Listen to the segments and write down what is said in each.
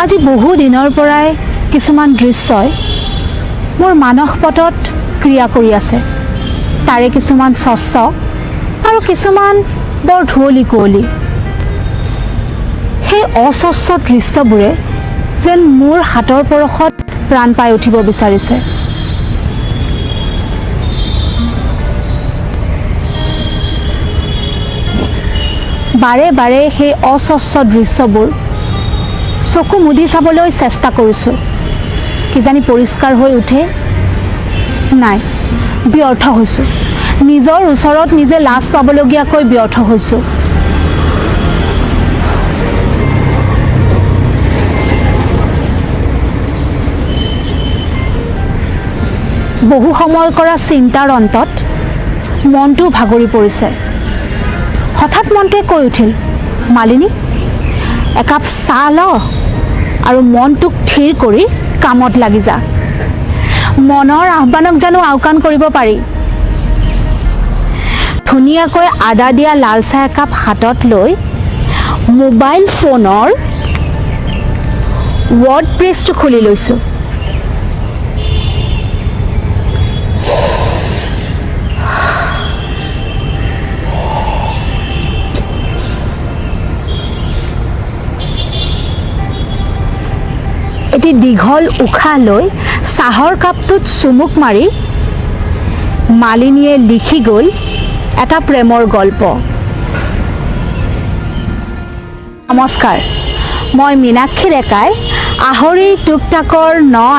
আজি বহু দিনৰ পৰাই কিছুমান দৃশ্যই মোৰ মানসপটত ক্ৰিয়া কৰি আছে। তাৰে কিছুমান স্বচ্ছ আৰু কিছুমান বৰ ধুৱলি কুঁৱলী। সেই অস্বচ্ছ দৃশ্যবোৰে যেন মোৰ হাতৰ পৰশত প্ৰাণ পাই উঠিব বিচাৰিছে। বাৰে বাৰে সেই অস্বচ্ছ দৃশ্যবোৰ চকু মুদি চাবলৈ চেষ্টা কৰিছোঁ। কিজানি পৰিষ্কাৰ হৈ উঠে, নাই, ব্যৰ্থ হৈছোঁ। নিজৰ ওচৰত নিজে লাজ পাবলগীয়াকৈ ব্যৰ্থ হৈছোঁ। বহু সময় কৰা চিন্তাৰ অন্তত মনটো ভাগৰি পৰিছে। হঠাৎ মনটোৱে কৈ উঠিল, মালিনী, একাপ চাহ ল আৰু মনটোক থিৰ কৰি কামত লাগি যা। মনৰ আহ্বানক জানো আওকাণ কৰিব পাৰি? ধুনীয়াকৈ আদা দিয়া লাল চাহ একাপ হাতত লৈ মোবাইল ফোনৰ ৱৰ্ডপ্ৰেছটো খুলি লৈছোঁ। এটি দীঘল উশাহ লৈ চাহৰ কাপটোত চুমুক মাৰি মালিনীয়ে লিখি গ'ল এটা প্ৰেমৰ গল্প। নমস্কাৰ, মই মীনাক্ষী ডেকাই আহৰিৰ টুকটাকৰ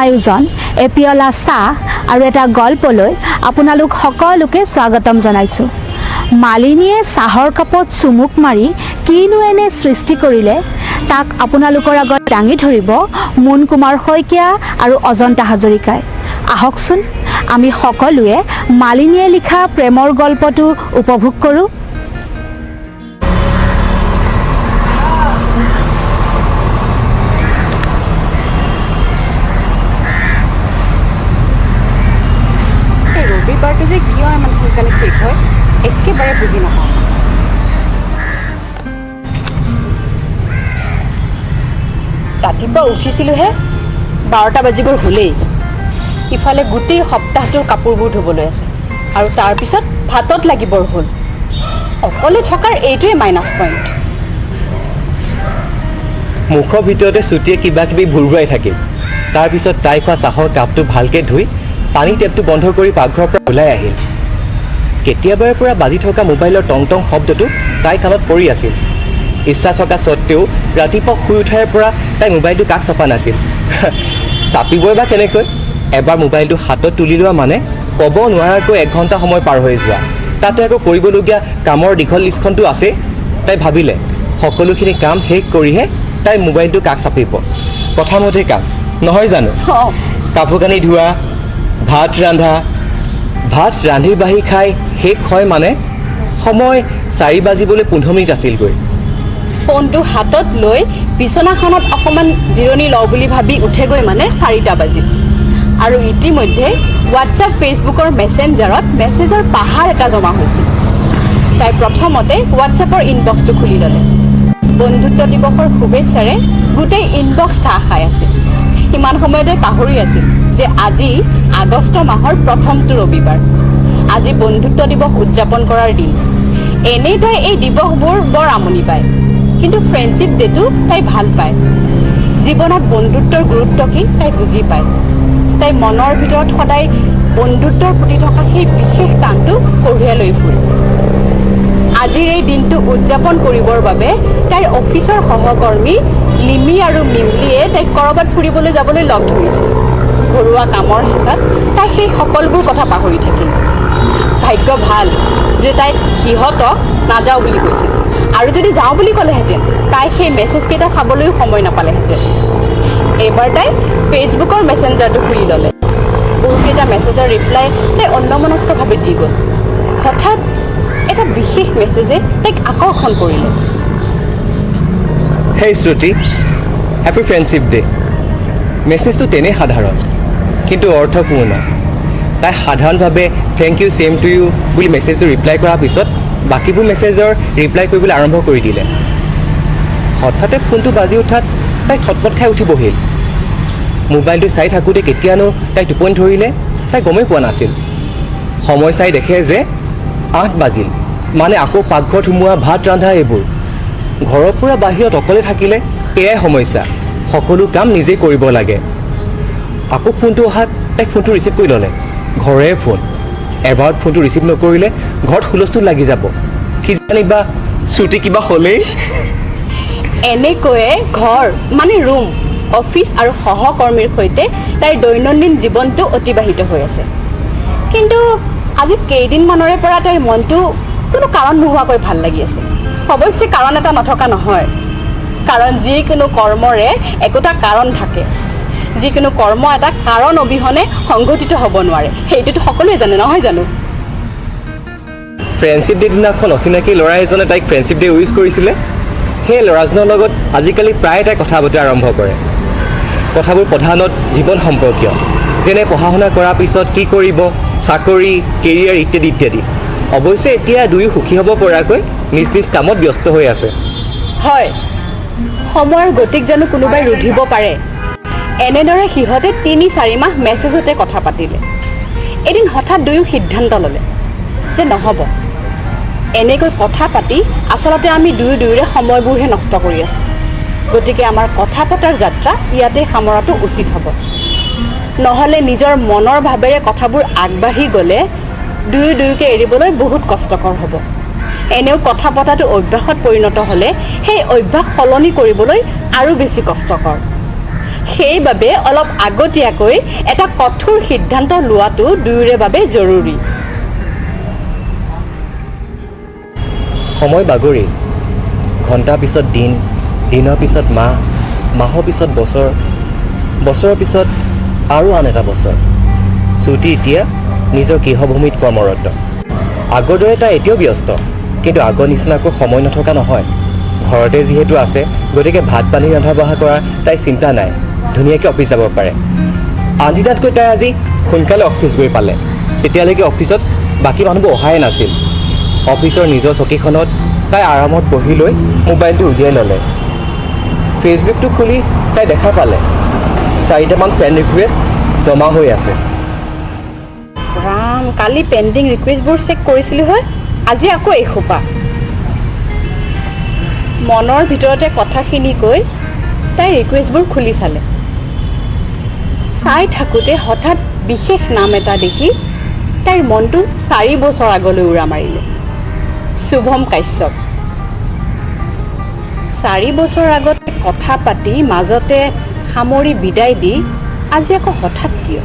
আয়োজন এপিয়লা চাহ আৰু এটা গল্পলৈ আপোনালোক সকলোকে স্বাগতম জনাইছোঁ। মালিনীয়ে চাহৰ কাপত চুমুক মাৰি কিনো এনে সৃষ্টি কৰিলে তাক আপোনালোকৰ আগত দাঙি ধৰিব মুন কুমাৰ শইকীয়া আৰু অজন্তা হাজৰিকাই। আহকচোন আমি সকলোৱে মালিনীয়ে লিখা প্ৰেমৰ গল্পটো উপভোগ কৰোঁ। ৰবিবাৰটো যে কিয় ইমান সোনকালে শেষ হয় একেবাৰে বুজি নাপাওঁ। ৰাতিপুৱা উঠিছিলোঁহে 12টা বাজিবৰ হ'লেই। ইফালে গোটেই সপ্তাহটোৰ কাপোৰবোৰ ধুবলৈ আছে আৰু তাৰপিছত ভাতত লাগিবৰ হ'ল। অকলে থকাৰ এইটোৱে মাইনাছ পইণ্ট। মুখৰ ভিতৰতে চুটিয়ে কিবা কিবি ভুৰভুৰাই থাকিল। তাৰপিছত তাই খোৱা চাহৰ কাপটো ভালকৈ ধুই পানী টেপটো বন্ধ কৰি পাকঘৰৰ পৰা ওলাই আহিল। কেতিয়াবাৰে পৰা বাজি থকা মোবাইলৰ টং টং শব্দটো তাই কাণত পৰি আছিল। ইচ্ছা থকা স্বত্তেও ৰাতিপুৱা শুই উঠাৰ পৰা তাই মোবাইলটো কাষ চপা নাছিল। চাপিবই বা কেনেকৈ? এবাৰ মোবাইলটো হাতত তুলি লোৱা মানে ক'ব নোৱাৰাকৈ 1 ঘণ্টা সময় পাৰ হৈ যোৱা। তাতে আকৌ কৰিবলগীয়া কামৰ দীঘল লিষ্টখনটো আছে। তাই ভাবিলে সকলোখিনি কাম শেষ কৰিহে তাই মোবাইলটো কাষ চাপিব। প্ৰথমতে কাম নহয় জানো? কাপোৰ কানি ধোৱা, ভাত ৰন্ধা। ভাত ৰান্ধি বাঢ়ি খাই শেষ হয় মানে সময় 4 বাজিবলৈ 15 মিনিট আছিলগৈ। ফোনটো হাতত লৈ বিচনাখনত অকণমান জিৰণি লওঁ বুলি ভাবি উঠেগৈ মানে 4টা বাজিল। আৰু ইতিমধ্যে হোৱাটছআপ ফেচবুকৰ মেছেঞ্জাৰত মেছেজৰ পাহাৰ এটা জমা হৈছিল। তাই প্ৰথমতে হোৱাটছআপৰ ইনবক্সটো খুলি ল'লে। বন্ধুত্ব দিৱসৰ শুভেচ্ছাৰে গোটেই ইনবক্স ঠাহ খাই আছিল। ইমান সময়তে পাহৰি আছিল যে আজি আগষ্ট মাহৰ প্ৰথমটো ৰবিবাৰ। আজি বন্ধুত্ব দিৱস উদযাপন কৰাৰ দিন। এনেই তাই এই দিৱসবোৰ বৰ আমনি পায়, কিন্তু ফ্ৰেণ্ডশ্বিপ ডেটো তাই ভাল পায়। জীৱনত বন্ধুত্বৰ গুৰুত্ব কি তাই বুজি পায়। তাই মনৰ ভিতৰত সদায় বন্ধুত্বৰ প্ৰতি থকা সেই বিশেষ টানটো কঢ়িয়াই লৈ ফুৰে। আজিৰ এই দিনটো উদযাপন কৰিবৰ বাবে তাইৰ অফিচৰ সহকৰ্মী লিমি আৰু মিমলিয়ে তাইক ক'ৰবাত ফুৰিবলৈ যাবলৈ লগ ধৰিছিল। ঘৰুৱা কামৰ হেঁচাত তাই সেই সকলোবোৰ কথা পাহৰি থাকিল। ভাগ্য ভাল যে তাই সিহঁতক নাযাওঁ বুলি কৈছিল, আৰু যদি যাওঁ বুলি ক'লেহেঁতেন তাই সেই মেছেজকেইটা চাবলৈও সময় নাপালেহেঁতেন। এইবাৰ তাই ফেচবুকৰ মেছেঞ্জাৰটো খুলি ল'লে। বহুকেইটা মেছেজৰ ৰিপ্লাই তাই অন্যমনস্কভাৱে দি গ'ল। হঠাৎ এটা বিশেষ মেছেজে তাইক আকৰ্ষণ কৰিলে। Hey Shruti, happy friendship day. মেছেজটো তেনেই সাধাৰণ কিন্তু অৰ্থপূৰ্ণ। তাই সাধাৰণভাৱে thank you same to you বুলি মেছেজটো ৰিপ্লাই কৰাৰ পিছত বাকীবোৰ মেছেজৰ ৰিপ্লাই কৰিবলৈ আৰম্ভ কৰি দিলে। হঠাতে ফোনটো বাজি উঠাত তাই থটপট খাই উঠি বহিল। মোবাইলটো চাই থাকোঁতে কেতিয়ানো তাই টোপনি ধৰিলে তাই গমেই পোৱা নাছিল। সময় চাই দেখে যে 8 বাজিল, মানে আকৌ পাকঘৰত সোমোৱা ভাত ৰন্ধা এইবোৰ। ঘৰৰ পৰা বাহিৰত অকলে থাকিলে এয়াই সমস্যা, সকলো কাম নিজেই কৰিব লাগে। আকৌ ফোনটো অহাত তাই ফোনটো ৰিচিভ কৰি ল'লে। ঘৰৰে ফোন, এবাৰত ফোনটো ৰিচিভ নকৰিলে ঘৰত হুলস্থুল লাগি যাব, কি জানিবা শ্ৰুতি কিবা হ'লেই। এনেকৈয়ে ঘৰ মানে ৰুম, অফিচ আৰু সহকৰ্মীৰ সৈতে তাইৰ দৈনন্দিন জীৱনটো অতিবাহিত হৈ আছে। কিন্তু আজি কেইদিনমানৰে পৰা তাইৰ মনটো কোনো কাৰণ নোহোৱাকৈ ভাল লাগি আছে। অৱশ্যে কাৰণ এটা নথকা নহয়, কাৰণ যিকোনো কৰ্মৰে একোটা কাৰণ থাকে। যিকোনো কৰ্ম এটা কাৰণ অবিহনে সংঘটিত হ'ব নোৱাৰে, সেইটোতো সকলোৱে জানে, নহয় জানো? ফ্ৰেণ্ডশ্বিপ ডে দিনাখন অচিনাকি ল'ৰা এজনে তাইক ফ্ৰেণ্ডশ্বিপ ডে উইচ কৰিছিলে। সেই ল'ৰাজনৰ লগত আজিকালি প্ৰায় তাই কথা বতৰা আৰম্ভ কৰে। কথাবোৰ প্ৰধানত জীৱন সম্পৰ্কীয়, যেনে পঢ়া শুনা কৰাৰ পিছত কি কৰিব, চাকৰি, কেৰিয়াৰ ইত্যাদি ইত্যাদি। অৱশ্যে এতিয়া দুয়ো সুখী হ'ব পৰাকৈ নিজ নিজ কামত ব্যস্ত হৈ আছে। হয়, সময়ৰ গতিক জানো কোনোবাই ৰুধিব পাৰে? এনেদৰে সিহঁতে 3-4 মাহ মেছেজতে কথা পাতিলে। এদিন হঠাৎ দুয়ো সিদ্ধান্ত ল'লে যে নহ'ব, এনেকৈ কথা পাতি আচলতে আমি দুয়োৰে সময়বোৰহে নষ্ট কৰি আছোঁ। গতিকে আমাৰ কথা পতাৰ যাত্ৰা ইয়াতে সামৰাটো উচিত হ'ব। নহ'লে নিজৰ মনৰ ভাৱেৰে কথাবোৰ আগবাঢ়ি গ'লে দুয়োকে এৰিবলৈ বহুত কষ্টকৰ হ'ব। এনেও কথা পতাটো অভ্যাসত পৰিণত হ'লে সেই অভ্যাস সলনি কৰিবলৈ আৰু বেছি কষ্টকৰ। সেইবাবে অলপ আগতীয়াকৈ এটা কঠোৰ সিদ্ধান্ত লোৱাটো দুয়োৰে বাবে জৰুৰী। সময় বাগৰি ঘণ্টাৰ পিছত দিন, দিনৰ পিছত মাহ, মাহৰ পিছত বছৰ, বছৰৰ পিছত আৰু আন এটা বছৰ। শ্ৰুতি এতিয়া নিজৰ গৃহভূমিত কৰ্মৰত। আগৰ দৰে তাই এতিয়াও ব্যস্ত, কিন্তু আগৰ নিচিনাকৈ সময় নথকা নহয়। ঘৰতে যিহেতু আছে, গতিকে ভাত পানী ৰন্ধা বঢ়া কৰাৰ তাই চিন্তা নাই, ধুনীয়াকৈ অফিচ যাব পাৰে। আন দিনাতকৈ তাই আজি সোনকালে অফিচ গৈ পালে। তেতিয়ালৈকে অফিচত বাকী মানুহবোৰ অহাই নাছিল। অফিচৰ নিজৰ চকীখনত তাই আৰামত বহি লৈ মোবাইলটো উলিয়াই ল'লে। ফেচবুকটো খুলি তাই দেখা পালে 4টামান ফ্ৰেণ্ড ৰিকুৱেষ্ট জমা হৈ আছে। ৰাম, কালি পেণ্ডিং ৰিকুৱেষ্টবোৰ চেক কৰিছিলোঁ হয়, আজি আকৌ এসোপা। মনৰ ভিতৰতে কথাখিনি কৈ তাই ৰিকুৱেষ্টবোৰ খুলি চালে। চাই থাকোঁতে হঠাৎ বিশেষ নাম এটা দেখি তাইৰ মনটো 4 বছৰ আগলৈ উৰা মাৰিলে। শুভম কাশ্যপ। 4 বছৰ আগতে কথা পাতি মাজতে সামৰি বিদায় দি আজি আকৌ হঠাৎ কিয়?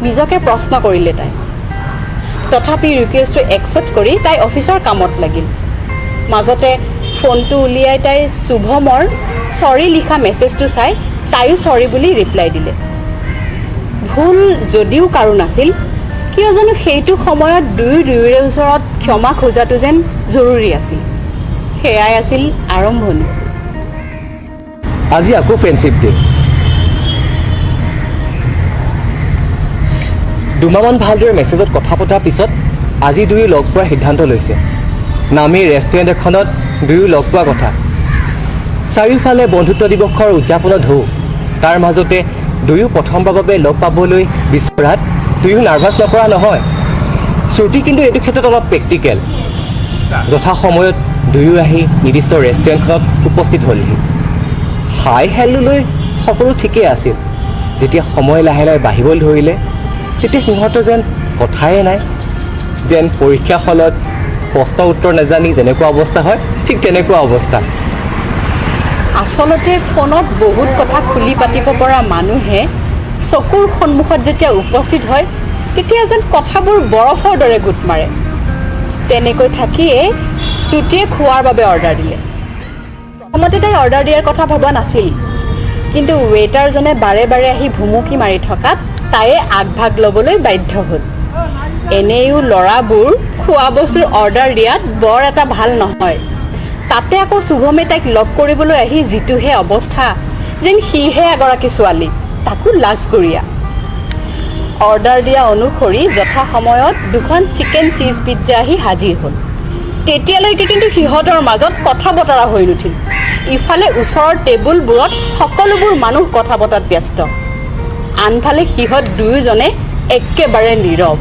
নিজকে প্ৰশ্ন কৰিলে তাই। তথাপি ৰিকুৱেষ্টটো একচেপ্ট কৰি তাই অফিচৰ কামত লাগিল। মাজতে ফোনটো উলিয়াই তাই শুভমৰ চৰি লিখা মেছেজটো চাই তাইও চৰি বুলি ৰিপ্লাই দিলে। ভুল যদিও কাৰো নাছিল, কিয় জানো সেইটো সময়ত দুয়োৰে ওচৰত ক্ষমা খোজাটো যেন জৰুৰী আছিল। সেয়াই আছিল আৰম্ভণি। আজি আকৌ ফ্ৰেণ্ডশ্বিপ ডে। দুমাহমান ভালদৰে মেছেজত কথা পতাৰ পিছত আজি দুয়ো লগ পোৱাৰ সিদ্ধান্ত লৈছে। নামী ৰেষ্টুৰেণ্ট এখনত দুয়ো লগ পোৱা কথা। চাৰিওফালে বন্ধুত্ব দিৱসৰ উদযাপনৰ ঢৌ। তাৰ মাজতে দুয়ো প্ৰথমবাৰৰ বাবে লগ পাবলৈ বিচৰাত দুয়ো নাৰ্ভাছ নকৰা নহয়। শ্ৰুতি কিন্তু এইটো ক্ষেত্ৰত অলপ প্ৰেক্টিকেল। যথা সময়ত দুয়ো আহি নিৰ্দিষ্ট ৰেষ্টুৰেণ্টখনত উপস্থিত হ'লহি। হাই হেল্ল' লৈ সকলো ঠিকেই আছিল। যেতিয়া সময় লাহে লাহে বাঢ়িবলৈ ধৰিলে, তেতিয়া সিহঁতৰ যেন কথাই নাই। যেন পৰীক্ষা হলত প্ৰশ্ন উত্তৰ নাজানি যেনেকুৱা অৱস্থা হয়, ঠিক তেনেকুৱা অৱস্থা। আচলতে ফোনত বহুত কথা খুলি পাতিব পৰা মানুহে চকুৰ সন্মুখত যেতিয়া উপস্থিত হয়, তেতিয়া যেন কথাবোৰ বৰফৰ দৰে গোট মাৰে। তেনেকৈ থাকিয়ে শ্ৰুতিয়ে খোৱাৰ বাবে অৰ্ডাৰ দিলে। প্ৰথমতে তাই অৰ্ডাৰ দিয়াৰ কথা ভবা নাছিল, কিন্তু ৱেটাৰজনে বাৰে বাৰে আহি ভুমুকি মাৰি থকাত তাইয়ে আগভাগ ল'বলৈ বাধ্য হ'ল। এনেও ল'ৰাবোৰ খোৱা বস্তুৰ অৰ্ডাৰ দিয়াত বৰ এটা ভাল নহয়। তাতে আকৌ শুভমে তাইক লগ কৰিবলৈ আহি যিটোহে অৱস্থা, যেন সিহে এগৰাকী ছোৱালী, তাকো লাজকুৰীয়া। অৰ্ডাৰ দিয়া অনুসৰি যথা সময়ত 2খন চিকেন চিজ পিজ্জা আহি হাজিৰ হ'ল। তেতিয়ালৈকে কিন্তু সিহঁতৰ মাজত কথা বতৰা হৈ নুঠিল। ইফালে ওচৰৰ টেবুলবোৰত সকলোবোৰ মানুহ কথা পতাত ব্যস্ত, আনফালে সিহঁত দুয়োজনে একেবাৰে নীৰৱ।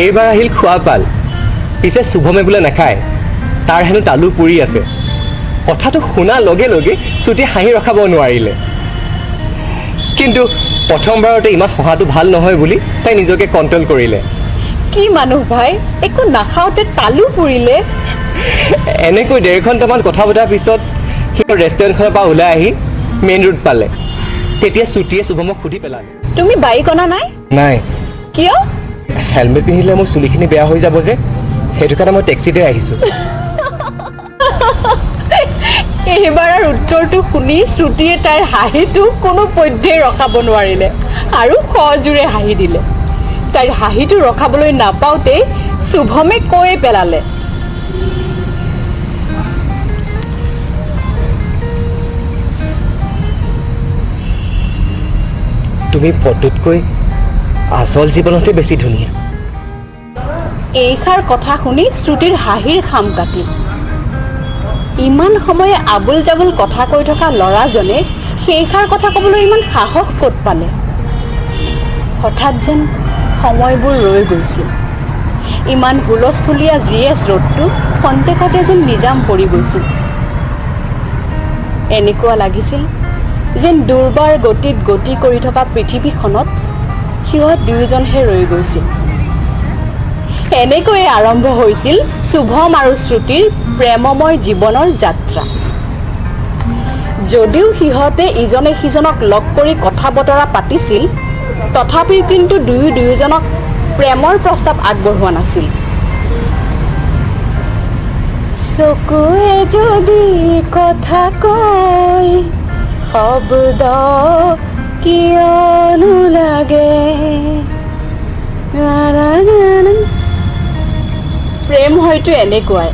এইবাৰ আহিল খোৱা পাল। পিছে শুভমে বোলে নাখায়, তাৰ হেনো তালু পুৰি আছে। কথাটো শুনাৰ লগে লগে শ্ৰুতি হাঁহি ৰখাব নোৱাৰিলে। কিন্তু প্ৰথমবাৰতে ইমান হহাটো ভাল নহয় বুলি তাই নিজকে কণ্ট্ৰল কৰিলে। কি মানুহ ভাই, একো নাখাওঁতে তালু পুৰিলে। এনেকৈ 1.5 ঘণ্টামান কথা পতাৰ পিছত সি ৰেষ্টুৰেণ্টখনৰ পৰা ওলাই আহি মেইন ৰোড পালে। তেতিয়া শ্ৰুতিয়ে শুভমক সুধি পেলালে, তুমি বাইক অনা নাই? নাই, কিয়? হেলমেট পিন্ধিলে মোৰ চুলিখিনি বেয়া হৈ যাব যে, সেইটো কাৰণে মই টেক্সিতে আহিছোঁ। এইবাৰৰ উত্তৰটো শুনি শ্ৰুতিয়ে তাইৰ হাঁহিটো কোনো পধ্যেই ৰখাব নোৱাৰিলে আৰু সজোৰে হাঁহি দিলে। তাইৰ হাঁহিটো ৰখাবলৈ নাপাওঁতেই শুভমে কৈ পেলালে, তুমি ফটোতকৈ আচল জীৱনতে বেছি ধুনীয়া। এইষাৰ কথা শুনি শ্ৰুতিৰ হাঁহিৰ খাম কাটিল। ইমান সময়ে আবুল তাবুল কথা কৈ থকা ল'ৰাজনে সেইষাৰ কথা ক'বলৈ ইমান সাহস ক'ত পালে? হঠাৎ যেন সময়বোৰ ৰৈ গৈছিল। ইমান হুলস্থুলীয়া জিএছ ৰোডটো খন্তেকতে যেন নিজাম পৰি গৈছিল। এনেকুৱা লাগিছিল যেন দুৰ্বাৰ গতিত গতি কৰি থকা পৃথিৱীখনত সিহঁত দুয়োজনহে ৰৈ গৈছিল। এনেকৈয়ে আৰম্ভ হৈছিল শুভম আৰু শ্ৰুতিৰ প্ৰেমময় জীৱনৰ যাত্ৰা। যদিও সিহঁতে ইজনে সিজনক লগ কৰি কথা বতৰা পাতিছিল, তথাপিও কিন্তু দুয়োজনক প্ৰেমৰ প্ৰস্তাৱ আগবঢ়োৱা নাছিল। চকুৱে যদি কথা কয় শব্দ কিয়নো লাগে, প্ৰেম হয়তো এনেকুৱাই,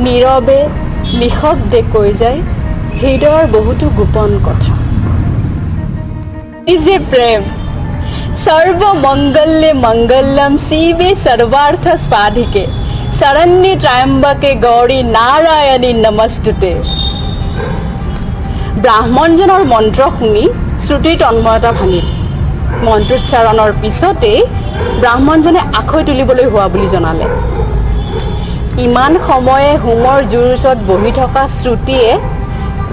নীৰৱে নিঃশব্দে কৈ যায় হৃদয়ৰ বহুতো গোপন কথা। এই যে প্ৰেম, সৰ্বমংগল্যে মংগলম শিৱে সৰ্বাৰ্থ স্বাধিকে শৰণ্যে ত্ৰয়ম্বকে গৌৰী নাৰায়ণী নমস্তুতে। ব্ৰাহ্মণজনৰ মন্ত্ৰ শুনি শ্ৰুতিৰ তন্ময়তা ভাঙিল। মন্ত্ৰোচ্চাৰণৰ পিছতেই ব্ৰাহ্মণজনে আখৈ তুলিবলৈ হোৱা বুলি জনালে। ইমান সময়ে হোমৰ জুইৰ ওচৰত বহি থকা শ্ৰুতিয়ে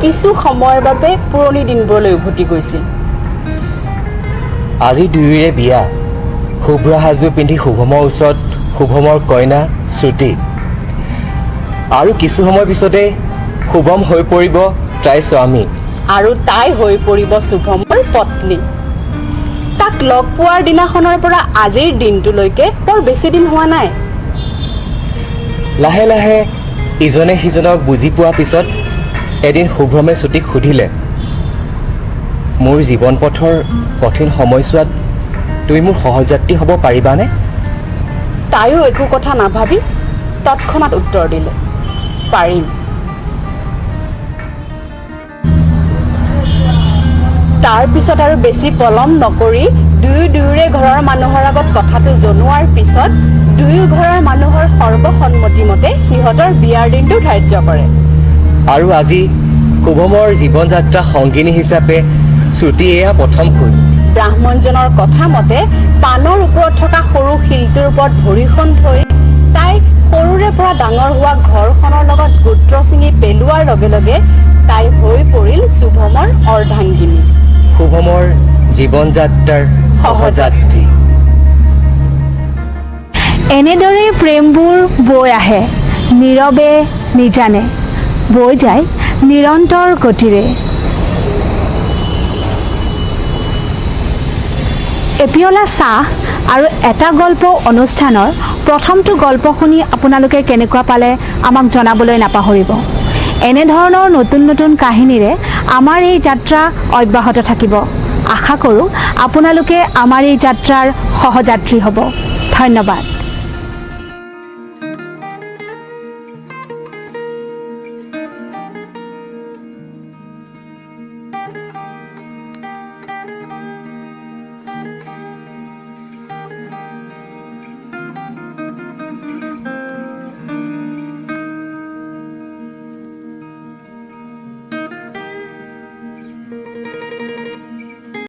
কিছু সময়ৰ বাবে পুৰণি দিনবোৰলৈ উভতি গৈছিল। আজি দুয়োৰে বিয়া। শুভ্ৰ সাজু পিন্ধি শুভমৰ ওচৰত শুভমৰ কইনা শ্ৰুতি। আৰু কিছু সময় পিছতে শুভম হৈ পৰিব তাইৰ স্বামী। আৰু তাই হৈ পৰিব শুভমৰ পত্নী। তাক লগ পোৱাৰ দিনাখনৰ পৰা আজিৰ দিনটোলৈকে বৰ বেছি দিন হোৱা নাই। লাহে লাহে ইজনে সিজনক বুজি পোৱা পিছত এদিন শুভ্ৰমে শ্ৰুতিক সুধিলে, মোৰ জীৱন পথৰ কঠিন সময়ছোৱাত তুমি মোৰ সহযাত্ৰী হ'ব পাৰিবানে? তাইও একো কথা নাভাবি তৎক্ষণাত উত্তৰ দিলে, পাৰিম। তাৰ পিছত আৰু বেছি পলম নকৰি দুয়োৰে ঘৰৰ মানুহৰ আগত কথাটো জনোৱাৰ পিছত দুয়ো ঘৰৰ মানুহৰ সৰ্বসন্মতি মতে সিহঁতৰ বিয়াৰ দিনটো ধাৰ্য কৰে। আৰু আজি শুভমৰ জীৱন যাত্ৰা সংগিনী হিচাপে শ্ৰুতি এয়া প্ৰথম খোজ। ব্ৰাহ্মণজনৰ কথা মতে পানৰ ওপৰত থকা সৰু শিলটোৰ ওপৰত ভৰিখন থৈ তাই সৰুৰে পৰা ডাঙৰ হোৱা ঘৰখনৰ লগত গোত্ৰ ছিঙি পেলোৱাৰ লগে লগে তাই হৈ পৰিল শুভমৰ অৰ্ধাংগিনী, শুভমৰ জীৱন যাত্ৰাৰ সহযাত্ৰী। এনেদৰে প্ৰেমবোৰ বৈ আহে নীৰৱে নিজানে, বৈ যায় নিৰন্তৰ গতিৰে। এপিয়লা চাহ আৰু এটা গল্প অনুষ্ঠানৰ প্ৰথমটো গল্প শুনি আপোনালোকে কেনেকুৱা পালে আমাক জনাবলৈ নাপাহৰিব। এনেধৰণৰ নতুন নতুন কাহিনীৰে আমাৰ এই যাত্ৰা অব্যাহত থাকিব। আশা কৰোঁ আপোনালোকে আমাৰ এই যাত্ৰাৰ সহযাত্ৰী হ'ব। ধন্যবাদ।